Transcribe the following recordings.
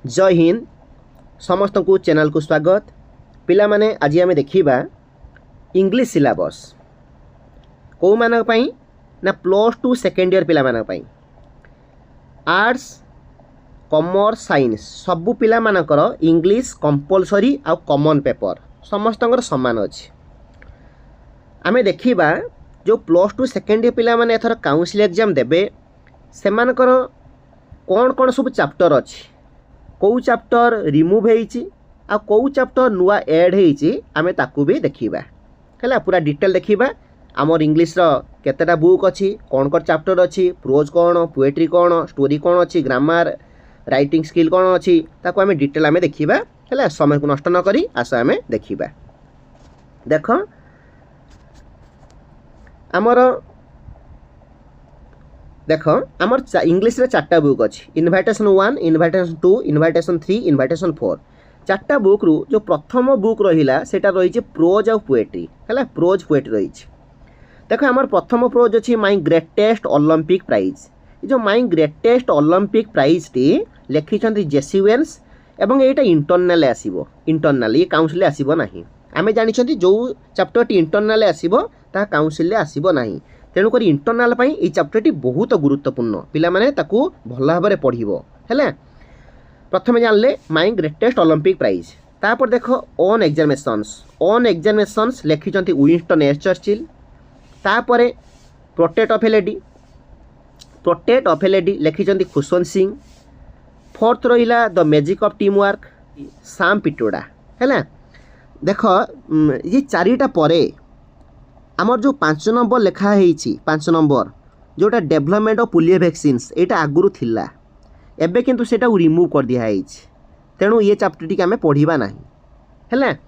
जय हिंद समस्त को चैनल को स्वागत। पिला माने आज आम देखा इंग्लिश सिलेबस कौ मान ना +2 सेकेंड ईयर पिला मान आर्ट्स कॉमर्स साइंस सबू पिला मानकर इंग्लिश कंपलसरी आ कॉमन पेपर समस्त समान अच्छी। आम देखा जो +2 सेकेंड ईयर पिला माने एथर काउंसिल एग्जाम देबे सेमानकर कौन कौन सब चैप्टर अच्छी, कौ चैप्टर रिमूव होईची आ कौ चैप्टर नुआ ऐड होईची आमे ताकू भी देखिबा। हैला पूरा डिटेल देखिबा। आमर इंग्लिश रो केतेटा बुक अच्छी, कौन कौन चैप्टर अच्छी, प्रोज कौन, पोएट्री कौन, स्टोरी कौन अच्छी, ग्रामर राइटिंग स्किल कौन अच्छी ताकू आमे डिटेल आमे देखिबा। हैला समय को नष्ट न करी आस आमे देखिबा। देखो आमर देख आमर इंग्लिश रे 4टा बुक अच्छी, इनविटेशन 1, इनविटेशन 2, इनविटेशन 3, इनविटेशन 4। 4टा बुक रु जो प्रथम बुक रहिला सेटा रही प्रोज आ पोएट्री। है प्रोज पोएट्री रही। देख आमर प्रथम प्रोज अच्छी माई ग्रेटेस्ट ओलंपिक प्राइज। जो माई ग्रेटेस्ट ओलंपिक प्राइज टी लिखिं जेसी वेल्स एवं यहाँ इंटरनाल आसो, इंटरनाल ये काउंसिल आसो ना। आम जानी जो चैप्टर टी इंटरनाल आसो ता काउंसिल आसो ना। तेणुक इंटरनाल ये चैप्टर टी बहुत गुरुत्वपूर्ण, पिला माने ताकू भल भाव में पढ़ो। है प्रथम जानले माई ग्रेटेस्ट ओलंपिक प्राइज। तापर देख ऑन एग्जामिनेशंस लिखिं विंस्टन एस चर्चिल। तापर पोर्ट्रेट ऑफ ए लेडी लिखिं खुशवंत सिंह। फोर्थ रहा the magic of teamwork Sam Pitroda. है देख ये 4टा परे आमर जो 5 नंबर लिखाही 5 नंबर जोटा डेवलपमेंट ऑफ पोलियो वैक्सीन्स यहाँ आगुरी थिला एबे किंतु सेटा रिमूव कर दिखाई। तेणु ये चैप्टर टी आम पढ़ा ना। है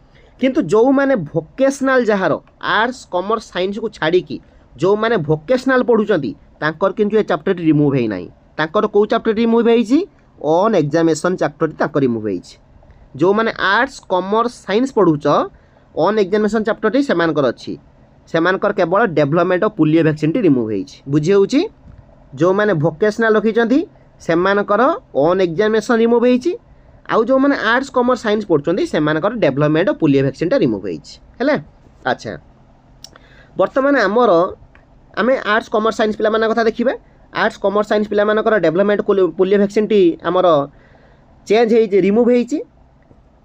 किंतु जो माने vocational jar arts commerce science को छाड़ी जो माने भोकेशनल पढ़ुचंती तांकर किंतु ये चैप्टर टी रिमूव है नहीं। तांकर को चैप्टर रिमूव है ऑन एग्जामिनेशन चैप्टर टी रिमूव है। जो माने आर्ट्स कॉमर्स साइंस पढ़ुच ऑन एग्जामिनेशन चैप्टर टी सेमानकर अच्छी, सेमानकर केवल डेवलपमेंट ऑफ पोलियो वैक्सीन टी रिमूव है। बुझी होउची जो माने भोकेशनल रखिचंती सेमानकर ऑन एग्जामिनेशन रिमूव है। आउ जो माने आर्ट्स कॉमर्स साइंस पढ़ुचंती सेमानकर डेवलपमेंट ऑफ पोलियो वैक्सीन टा रिमूव है। अच्छा वर्तमान आमर आमे आर्ट्स कॉमर्स साइंस पिला माना कथा देखिबा। आर्ट्स कॉमर्स साइंस पिला मानकर डेवलपमेंट पोलियो वैक्सीन टी आमर चेंज है, रिमूव है।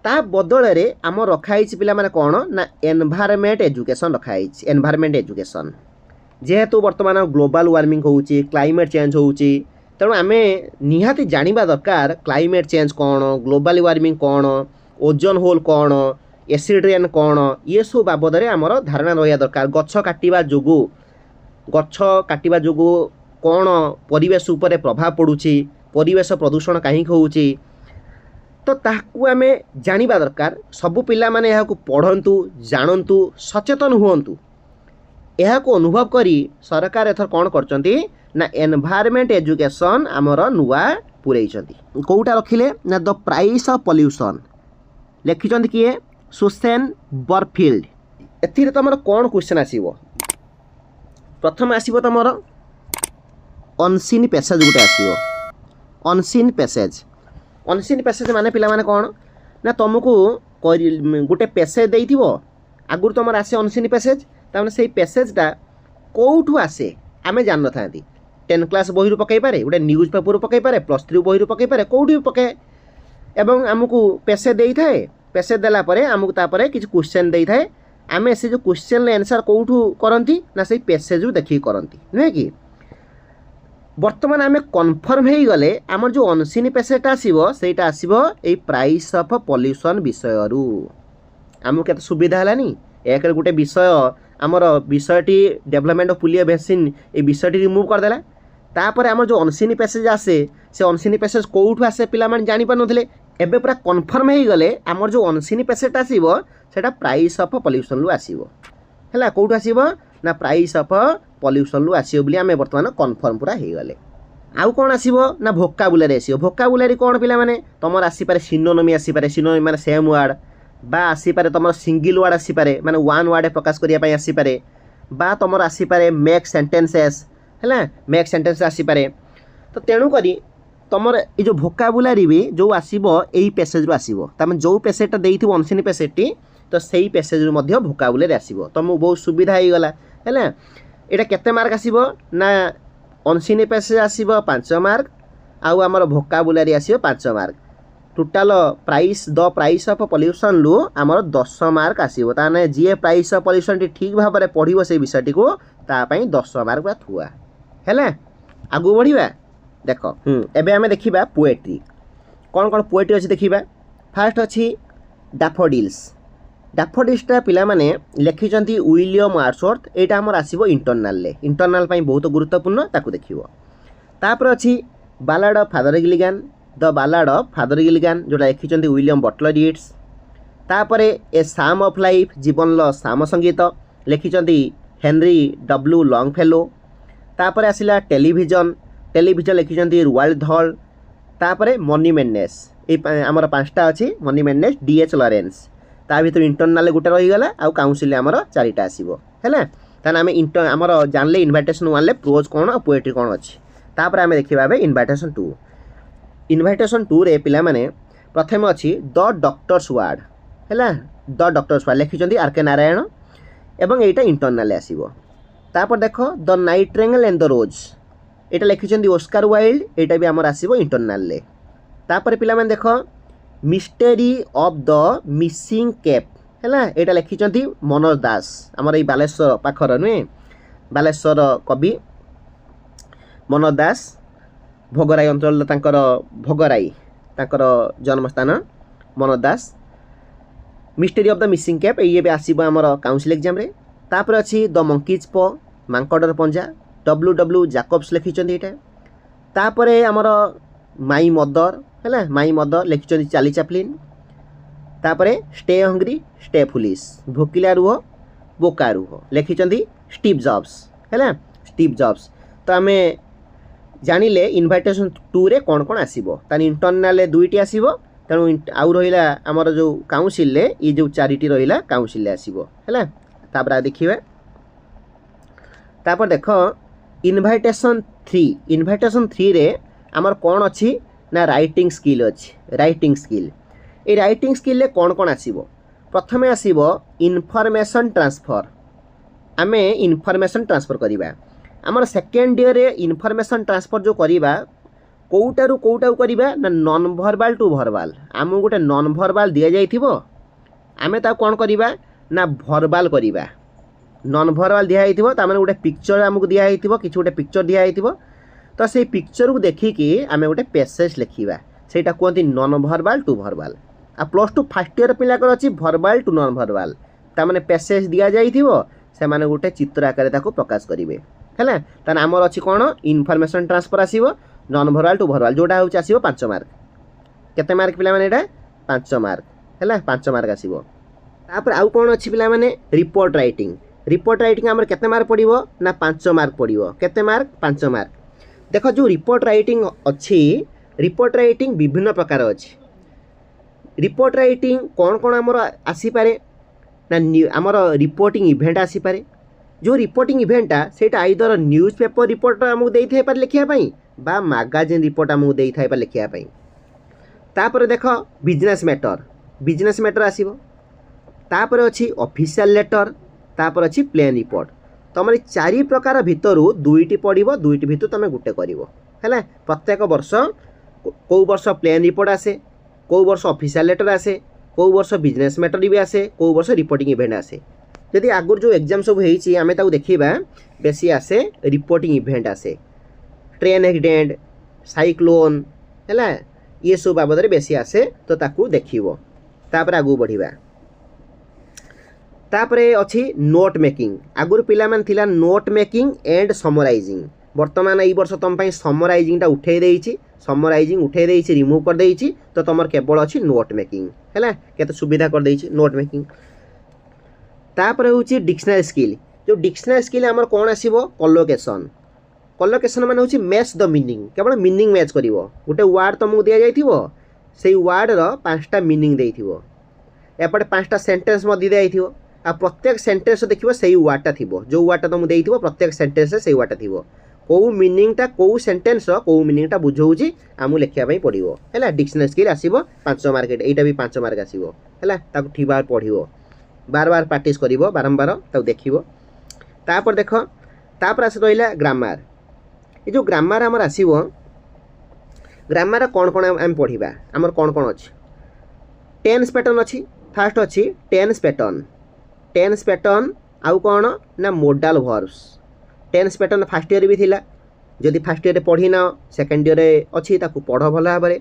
ता बदल रे आम रखाई पिला माने कौन ना एनवायरनमेंट एजुकेशन रखाई। एनवायरनमेंट एजुकेशन जेहेतु वर्तमान ग्लोबल वार्मिंग होउची, क्लाइमेट चेंज होउची, तेणु आम निहाती जानिबा दरकार क्लाइमेट चेंज कौन, ग्लोबल वार्मिंग कौन, ओजोन होल कौन, एसिड रेन कौन, ये सब बाबद में आमर धारणा रहा दरकार। गछ काटिबा जोगु कौन परिवेश उपरे प्रभाव पड़ुची, परिवेश प्रदूषण कहीं होउची तो ताकू आम जानिबा दरकार। सबु पिला माने यहाकू पढ़ंतु, जानंतु, सचेतन हुअंतु। यहाकू अनुभव करी सरकार एथर कौन करचंती ना एनवायरनमेंट एजुकेशन आमर नुआ पुरैचंती। कोउटा रखिले ना द प्राइस ऑफ पॉल्यूशन लिखिचंती किए सुसेन बरफील्ड। एथिरे तमर कौन क्वेश्चन आसीबो? प्रथम आसीबो तमर अनसीन पैसेज गुटे आसीबो। अनसीन पैसेज माने पिला माने कौन ना तुमको गोटे पैसेज देइथिबो आगुर तुम आसे अनसीन पैसेज ताने से पैसेजटा कौठू आसे आमे जान न थांती। 10 क्लास बही पकई पारे, गोटे न्यूज पेपर पकई पारे, +3 बही पकई पारे, कौटी पके एवं आमको पैसेज देई थाए। पैसेज देला परे आमको तापरे किछ क्वेश्चन देई थाए। आमे से जो क्वेश्चन आंसर कौठू करंती ना से पैसेज देखि करंती नुहे कि। वर्तमान आम कन्फर्म हो गले आमर जो अनसीन पैसेज आसो सेटा आसो ए प्राइस ऑफ पॉल्यूशन विषय रु आमको केते सुविधा हलानी। एक गोटे विषय आमर विषयटी डेवलपमेंट ऑफ पोलियो वैक्सीन ए विषयटी रिमूव करदेला। तापर आमर जो अनसीन पैसेज आसे से अनसीन पैसेज कौठू आसे पिला माने जानि पार नथिले। एबे पूरा कन्फर्म हो गले आमर जो अनसीन पैसेज आसीबो सेटा प्राइस ऑफ पॉल्यूशन रु आसीबो। हैला कौठू आसीबो ना प्राइस ऑफ पॉल्यूशन रु आसीबो बोली आमे वर्तमान कन्फर्म पूरा हो गले। आउ कौन आसीबो ना भोकाबुलारी आसीबो। भोकाबुलारी कौन पिला माने तमर आसी पारे सिनोनिमी आसी पारे, सिनोनिमी माने सेम वर्ड बा आसी पारे तमर सिंगल वर्ड आसी पारे माने वन वर्ड प्रकाश करिया पई आसी पारे, बा तमर आसी पारे मेक सेंटेंसेस। हैला मेक सेंटेंस आसी पारे। तो तेणु करी तुम ये जो भोकाबुलारी भी जो आसो यही पैसेज रू आसो तुम जो पैसेजटा देइथिबो अनसीन पैसेजटी तो सही पैसेज रू मध्य भोकाबुलारी आसो तुमको बहुत सुविधा हो गला है यहाँ केते मार्क आसो ना अनसीन पैसेज आसो 5 मार्क आउ आमर भोकाबुलारी आसो 5 mark total price the price of pollution रु आमर 10 मार्क आसो ताने जी प्राइस ऑफ पॉल्यूशन ठीक भाव में पढ़ो से विषयटी को तापाई 10 मार्क पूरा थुआ है आगू बढ़िया देख एबे आमे देखिबा पोएट्री कौन कौन पोएट्री अच्छी देखिबा फास्ट अच्छी डैफोडिल्स डैफोडिल्सटा पिला माने लिखिचंती विलियम वर्ड्सवर्थ एटा हमर आसीबो इंटरनल पई बहुत गुरुत्वपूर्ण ताकू देखिबो तापर अच्छी बालाड of father Gilligan the बालाड of father Gilligan जोटा लिखिचंती विलियम बटलर येट्स तापर ए साम ऑफ लाइफ जीवनर साम संगीत लिखिचंती हेनरी डब्ल्यू लॉन्गफेलो तापर आसिला टेलीविजन लिखिचंती रोवाल्ड हॉल तापर मनी मेडनेस ये आमर 5टा अच्छी मनी मेडनेस डीएच लॉरेंस ता भीतर इंटरनल गोटे रहीगला आउ काउंसिल आमर 4टा आसीबो हैला ताने आमे आमर जानले इनविटेशन 1 ले प्रोज कौन और पोएट्री कौन अच्छी तापर आमे देखिबा बे इनविटेशन 2 रे पिला माने प्रथम अच्छी द डॉक्टर्स वार्ड हैला द डॉक्टर्स वार्ड लिखिचंती आरके नारायण एवं एटा इंटरनल आसीबो तापर देखो the nightingale and the rose एटा लिखिचंती ऑस्कार वाइल्ड एटा भी आमर आसीबो इंटरनल ले तापर पिला माने देखो मिस्टेरी ऑफ द मिसिंग कैप हैला एटा लिखिचंती मनोज दास आमर ए बालेश्वर पाखर नुहे बालेश्वर कवि मनोज दास भोगराई अंचल तांकर भोगराई तांकर जन्मस्थान मनोज दास मिस्टेरी ऑफ द मिसिंग कैप ये भी आसीबो आमर काउंसिल एग्जाम रे तापर अच्छी द मंकीज प मांकड़र पंजा डब्ल्यू जैकब्स लिखिचंती एटा तापर आमर माई मदर है माई मदर लिखिचंती चार्ली चैपलिन तापर स्टे हंग्री स्टे फुलिश भोकिला रुह बोका रुह लिखिचंती स्टीव जॉब्स है स्टीव जॉब्स तो आम जानिले इनविटेशन 2 रे कौन कौन आसीबो तानी इंटरनल 2टी आसीबो तेणु आउ रहिला आमर जो काउंसिल ले ये जो 4टी रहिला काउंसिल ले आसीबो है तापर देखिए तापर देख इनविटेशन 3 रे आमर कौन अच्छी ना राइटिंग स्किल अच्छी राइटिंग स्किल ये राइटिंग स्किल ले कौन कौन आसीबो प्रथमे आसीबो इनफॉरमेशन ट्रांसफर आमे इनफॉरमेशन ट्रांसफर करिबा आमर सेकेंड ईयर रे इनफॉरमेशन ट्रांसफर जो करिबा कोउटारू करिबा ना नॉन वर्बल टू वर्बल आम गोटे नॉन वर्बल दिया जाइथिबो आमे ता कौन करिबा ना वर्बल करिबा नॉन वर्बल दिया जाइथिबो ता माने गोटे पिक्चर आमको दिया जाइथिबो किछ गोटे पिक्चर दिया जाइथिबो तो से पिक्चर को देखिकी आमे गोटे पैसेज लिखिबा सेटा कहती नॉन वर्बल टू वर्बल आ +2 फर्स्ट ईयर पिला कर अछि वर्बल टू नॉन वर्बल ता माने पैसेज दिया जाइथिबो से माने गोटे चित्र आकार ताको प्रकाश करिवे हैला ताने हमर अछि कोन इनफॉरमेशन ट्रांसफर आसीबो नॉन वर्बल टू वर्बल जोटा होछि आसीबो 5 मार्क केते मार्क पिला माने एटा 5 मार्क हैला 5 मार्क आसीबो तापर आउ कोन अछि पिला माने रिपोर्ट राइटिंग हमर केते मार्क पड़िबो ना 5 मार्क पड़िबो केते मार्क 5 मार्क देखो जो रिपोर्ट राइटिंग अच्छी रिपोर्ट राइटिंग विभिन्न प्रकार अच्छी रिपोर्ट राइटिंग कौन कौन आमर आसीपारे ना आमर रिपोर्टिंग इवेंट आसीपारे जो रिपोर्टिंग इवेंटा सेटा आइदर न्यूज पेपर रिपोर्ट आमको देई थाई पारे लिखिया पई बा मैगजीन रिपोर्ट आमको देई थाई पारे लिखिया पई तापर देखो बिजनेस मैटर आसीबो तापर अछि ऑफिशियल लेटर तापर अछि प्लेन रिपोर्ट तुम 4 प्रकार भितर 2टी पड़ो 2टी भितर तुम गोटे कर प्रत्येक वर्ष कौ वर्ष प्लेन रिपोर्ट आसे कौ वर्ष ऑफिशियल लेटर आसे कौ वर्ष बिजनेस मैटर भी आसे कौ वर्ष रिपोर्टिंग इवेंट आसे जदि आगुर जो एग्जाम सब होईची आमे ताऊ देखिबा बेसी आसे रिपोर्टिंग इवेंट आसे ट्रेन एक्सीडेंट साइक्लोन हैला ये सब बाबद रे बेसी आसे तो ताकू देखिबो तापर आगु बढ़िबा तापरे अच्छी नोट मेकिंग आगुर पिला मान थिला नोट मेकिंग एंड समराइजिंग वर्तमान ई वर्ष तुम समराइजिंग उठे समराइजिंग उठे रिमूव कर देइछि तो तुम केवल अच्छी नोट मेकिंग है केते सुविधा कर देइछि नोट मेकिंग तापर होछि डिक्शनरी स्किल जो डिक्शनरी स्किल आमर कौन आसीबो कलोकेशन माने होछि मैच द मीनिंग केवल मीनिंग मैच करिवो गोटे वर्ड तुमको दिया जाइथिबो सेई वर्ड रो 5टा मीनिंग देइथिबो एपटे 5टा सेंटेंस मध्ये देइथिबो आ प्रत्येक सेंटेंस देखिबो सेई वर्डटा थिबो जो वर्डटा तुमको देइथिबो प्रत्येक सेंटेंस से सेई वर्डटा थिबो କେଉଁ ମିନିଂଟା କେଉଁ ସେଣ୍ଟେନ୍ସର କେଉଁ ମିନିଂଟା ବୁଝାଉଛି ଆମକୁ ଲେଖିବା ପାଇଁ ପଡ଼ିବ ହେଲା। ଡିକ୍ସନାରୀ ସ୍କିଲ୍ ଆସିବ 5 ମାର୍କ, ଏଇଟା ବି 5 ମାର୍କ ଆସିବ ହେଲା। ତାକୁ ଠିକ୍ ଭାବରେ ପଢ଼ିବ, ବାର ବାର ପ୍ରାକ୍ଟିସ୍ କରିବ, ବାରମ୍ବାର ତାକୁ ଦେଖିବ। ତାପରେ ଦେଖ, ତାପରେ ଆସି ରହିଲା ଗ୍ରାମାର। ଏ ଯେଉଁ ଗ୍ରାମାର ଆମର ଆସିବ, ଗ୍ରାମାର କ'ଣ କ'ଣ ଆମେ ପଢ଼ିବା, ଆମର କ'ଣ କ'ଣ ଅଛି? ଟେନ୍ସ ପ୍ୟାଟର୍ନ ଅଛି। ଫାଷ୍ଟ ଅଛି ଟେନ୍ସ ପ୍ୟାଟର୍ନ। ଟେନ୍ସ ପ୍ୟାଟର୍ନ ଆଉ କ'ଣ ନା modal verbs. Tense pattern first year ବି ଥିଲା, ଯଦି ଫାର୍ଷ୍ଟ ଇୟରରେ ପଢ଼ିନ ସେକେଣ୍ଡ ଇୟରରେ ଅଛି, ତାକୁ ପଢ଼ ଭଲ ଭାବରେ।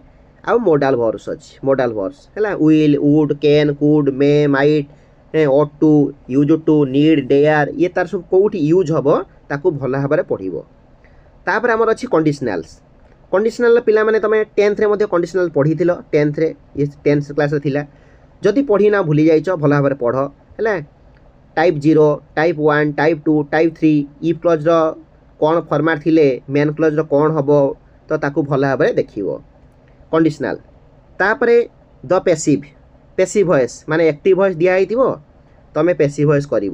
ଆଉ ମୋଡାଲ ଭର୍ବସ୍ ଅଛି, ମୋଡାଲ ଭର୍ବସ୍ ହେଲା। Will, would, can, could, may, might, ought to, use to, need, dare, ଇଏ ତାର ସବୁ କେଉଁଠି ୟୁଜ୍ ହେବ ତାକୁ ଭଲ ଭାବରେ ପଢ଼ିବ। ତାପରେ ଆମର ଅଛି କଣ୍ଡିସନାଲ୍ସ। କଣ୍ଡିସନାଲ୍ ପିଲାମାନେ ତୁମେ 10th ରେ ମଧ୍ୟ କଣ୍ଡିସନାଲ୍ ପଢ଼ିଥିଲ, 10th ରେ, ଇଏ 10th କ୍ଲାସ୍ରେ ଥିଲା। ଯଦି ପଢ଼ିନା ଭୁଲି ଯାଇଛ ଭଲ ଭାବରେ ପଢ଼ ହେଲା। Type 0, type 1, type 2, type 3, if clause कौन फॉर्मेट थिले मेन क्लज कौन हम तो ताकू भल भाव देखिए। कंडीशनल तापरे द पैसिव, पैसिव वॉइस माने एक्टिव वॉइस दिखाई तुम पैसिव वॉइस कर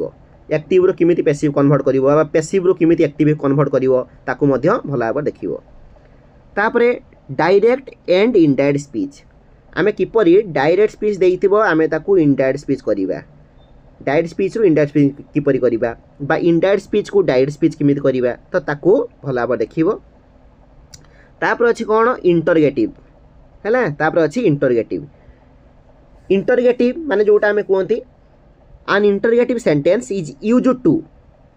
एक्टिव रो किमिति पैसिव कन्वर्ट कर, पैसिव रो किमिति एक्टिव कन्वर्ट कर, ताकू मध्य भल भाव देखिए। तापरे डायरेक्ट एंड इनडायरेक्ट स्पीच, आमे किपरि डायरेक्ट स्पीच देइथिबो आमे ताकू इनडायरेक्ट स्पीच करिबा, डायरेक्ट स्पीच रू इनडायरेक्ट स्पीच किपरि करिबा बा इनडायरेक्ट स्पीच को डायरेक्ट स्पीच किमिति करिबा, तो ताकू भल भाव देखिबो। तापर अछि कोन इंटरगेटिव हैला। तापर अछि इंटरगेटिव। इंटरगेटिव माने जोटा आमे कोंती an interrogative sentence is used to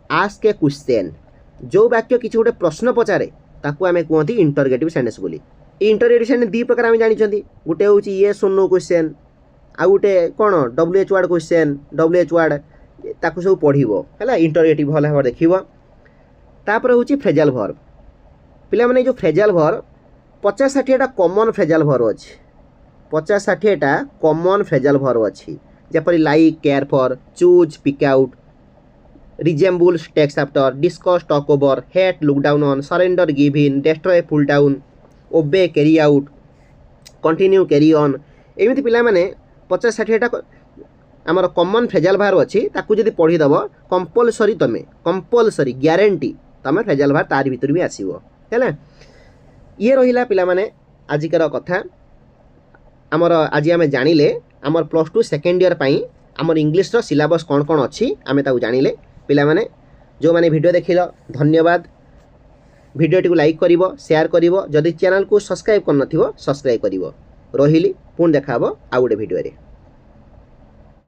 ask a question, जो वाक्य किसी गोटे प्रश्न पचारे ताकू आमे कहती इंटरगेटिव सेंटेंस बोली। इंटरगेटिव सेंटेंस दी प्रकार आमे जानिछंती, गोटे होची येस और नो क्वेश्चन, आ गोटे कोन WH word question, WH word ताकू सब पढ़िबो हैला। इंटरगेटिव भल भाव देखिबो। तापर होची फ्रेजल वर्ब। पिला माने जो फ्रेजल वर्ब 50-60 टा कॉमन फ्रेजल वर्ब अछि, 50-60 टा कॉमन फ्रेजल वर्ब अछि, जेपरि like, care for, choose, pick out, resembles, takes after, discuss, talk over, hate, look down on, surrender, give in, destroy, pull down, obey, carry out, continue, carry on, एमिति पिला माने 50-60 टा आमर common phrasal verb अछि, ताकू जदि पढ़ी दबो कंपलसरी तमे, कंपलसरी ग्यारंटी तमे फ्रेजल वर्ब तार भीतर भी आसीबो हैला। ये रहिला पिला माने आजिकर कथा। आमर आज आमे जानिले आमर +2 सेकेंड ईयर पाई आमर इंग्लिश रो सिलेबस कौन कौन अच्छी आमे ताऊ जानिले। पिला माने जो माने वीडियो देखिलो धन्यवाद। वीडियोटी को लाइक करिवो, शेयर करिवो, जदि चैनल को सब्सक्राइब करनथिवो सब्सक्राइब करिवो। रहिली पुन देखाबो आ गोटे वीडियो रे।